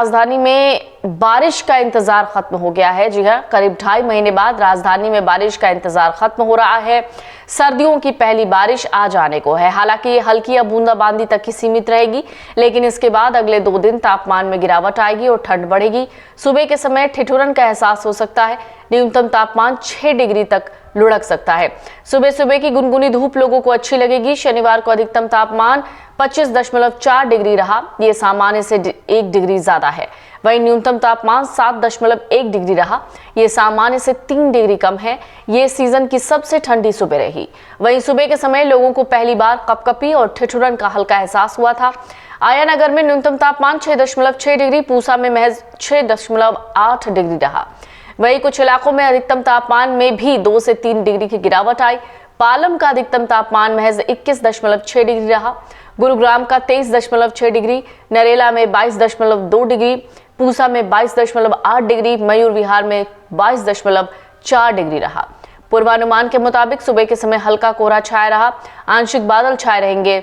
राजधानी में बारिश का इंतजार खत्म हो गया है। जी हां, करीब 2.5 महीने बाद राजधानी में बारिश का इंतजार खत्म हो रहा है। सर्दियों की पहली बारिश आ जाने को है। हालांकि हल्की या बूंदाबांदी तक ही सीमित रहेगी, लेकिन इसके बाद अगले 2 दिन तापमान में गिरावट आएगी और ठंड बढ़ेगी। सुबह के समय ठिठुरन का एहसास हो सकता है। न्यूनतम तापमान 6 डिग्री तक लुढ़क सकता है। सुबह सुबह की गुनगुनी धूप लोगों को अच्छी लगेगी। शनिवार को अधिकतम तापमान 25.4 डिग्री रहा, ये सामान्य से 1 डिग्री ज्यादा है। वहीं न्यूनतम तापमान 7.1 डिग्री रहा, ये सामान्य से 3 डिग्री कम है। ये सीजन की सबसे ठंडी सुबह रही। वहीं सुबह के समय लोगों को पहली बार कपकपी और ठिठुरन का हल्का एहसास हुआ था। आयानगर में न्यूनतम तापमान 6.6 डिग्री, पूसा में महज 6.8 डिग्री रहा। वहीं कुछ इलाकों में अधिकतम तापमान में भी 2 से 3 डिग्री की गिरावट आई। पालम का अधिकतम तापमान महज 21.6 डिग्री रहा। गुरुग्राम का 23.6 डिग्री, नरेला में 22.2 डिग्री, पूसा में 22.8 डिग्री, मयूर विहार में 22.4 डिग्री रहा। पूर्वानुमान के मुताबिक सुबह के समय हल्का कोहरा छाया रहा, आंशिक बादल छाए रहेंगे।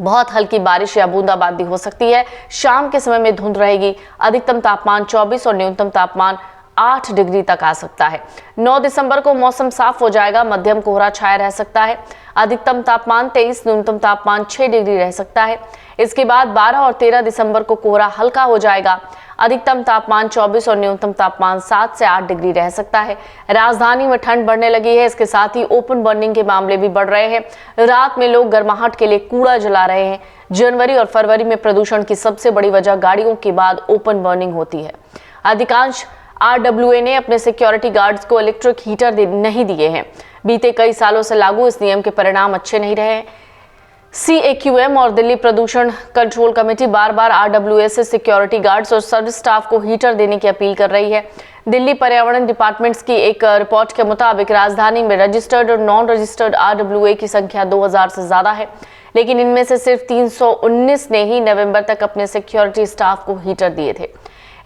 बहुत हल्की बारिश या बूंदाबांदी हो सकती है। शाम के समय में धुंध रहेगी। अधिकतम तापमान 24 और न्यूनतम तापमान 8 डिग्री तक आ सकता है। 9 दिसंबर को मौसम साफ हो जाएगा। मध्यम कोहरा छाया रह सकता है। अधिकतम तापमान 23, न्यूनतम तापमान 6 डिग्री रह सकता है। इसके बाद 12 और 13 दिसंबर को कोहरा हल्का हो जाएगा। अधिकतम तापमान 24 और न्यूनतम तापमान 7 से 8 डिग्री रह सकता है। राजधानी में ठंड बढ़ने लगी है। इसके साथ ही ओपन बर्निंग के मामले भी बढ़ रहे हैं। रात में लोग गर्माहट के लिए कूड़ा जला रहे हैं। जनवरी और फरवरी में प्रदूषण की सबसे बड़ी वजह गाड़ियों के बाद ओपन बर्निंग होती है। अधिकांश RWA ने अपने सिक्योरिटी गार्ड्स को इलेक्ट्रिक हीटर नहीं दिए हैं। बीते कई सालों से लागू इस नियम के परिणाम अच्छे नहीं रहे। CAQM और दिल्ली प्रदूषण कंट्रोल कमेटी बार बार RWA से सिक्योरिटी गार्ड्स और सर्विस स्टाफ को हीटर देने की अपील कर रही है। दिल्ली पर्यावरण डिपार्टमेंट्स की एक रिपोर्ट के मुताबिक राजधानी में रजिस्टर्ड और नॉन रजिस्टर्ड RWA की संख्या 2000 से ज्यादा है, लेकिन इनमें से सिर्फ 319 ने ही नवंबर तक अपने सिक्योरिटी स्टाफ को हीटर दिए थे।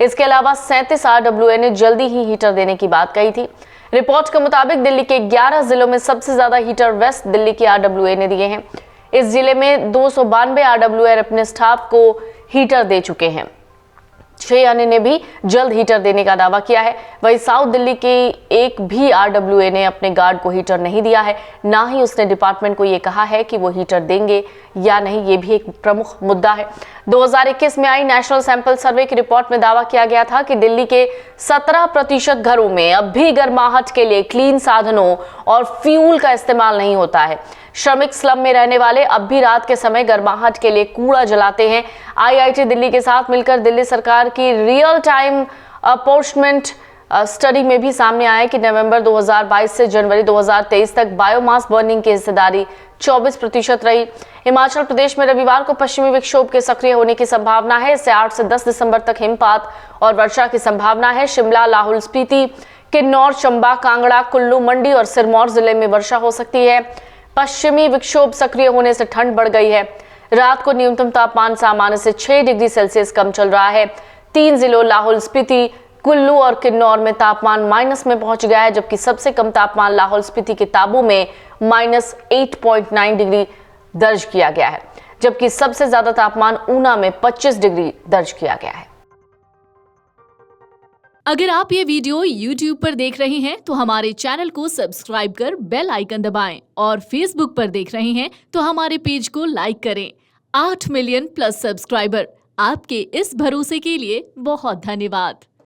इसके अलावा 37 RWA ने जल्दी ही हीटर देने की बात कही थी। रिपोर्ट के मुताबिक दिल्ली के 11 जिलों में सबसे ज्यादा हीटर वेस्ट दिल्ली के RWA ने दिए हैं। इस जिले में 292 RWA अपने स्टाफ को हीटर दे चुके हैं। 6 अन्य ने भी जल्द हीटर देने का दावा किया है। वहीं साउथ दिल्ली के एक भी RWA ने अपने गार्ड को हीटर नहीं दिया है। ना ही उसने डिपार्टमेंट को यह कहा है कि वो हीटर देंगे या नहीं, ये भी एक प्रमुख मुद्दा है। 2021 में आई नेशनल सैंपल सर्वे की रिपोर्ट में दावा किया गया था कि दिल्ली के 17% घरों में अब भी गर्माहट के लिए क्लीन साधनों और फ्यूल का इस्तेमाल नहीं होता है। श्रमिक स्लम में रहने वाले अब भी रात के समय गर्माहट के लिए कूड़ा जलाते हैं। IIT दिल्ली के साथ मिलकर दिल्ली सरकार की रियल टाइम अपॉर्चमेंट स्टडी में भी सामने आया कि नवंबर 2022 से जनवरी 2023 तक बायोमास बर्निंग की हिस्सेदारी 24% रही। हिमाचल प्रदेश में रविवार को पश्चिमी विक्षोभ के सक्रिय होने की संभावना है। इससे 8 से 10 दिसंबर तक हिमपात और वर्षा की संभावना है। शिमला, लाहौल स्पीति, किन्नौर, चंबा, कांगड़ा, कुल्लू, मंडी और सिरमौर जिले में वर्षा हो सकती है। पश्चिमी विक्षोभ सक्रिय होने से ठंड बढ़ गई है। रात को न्यूनतम तापमान सामान्य से 6 डिग्री सेल्सियस कम चल रहा है। 3 जिलों लाहौल स्पीति, कुल्लू और किन्नौर में तापमान माइनस में पहुंच गया है, जबकि सबसे कम तापमान लाहौल स्पीति के ताबू में -8.9 डिग्री दर्ज किया गया है, जबकि सबसे ज्यादा तापमान ऊना में 25 डिग्री दर्ज किया गया है। अगर आप ये वीडियो YouTube पर देख रहे हैं तो हमारे चैनल को सब्सक्राइब कर बेल आइकन दबाएं और Facebook पर देख रहे हैं तो हमारे पेज को लाइक करें। 8 मिलियन प्लस सब्सक्राइबर, आपके इस भरोसे के लिए बहुत धन्यवाद।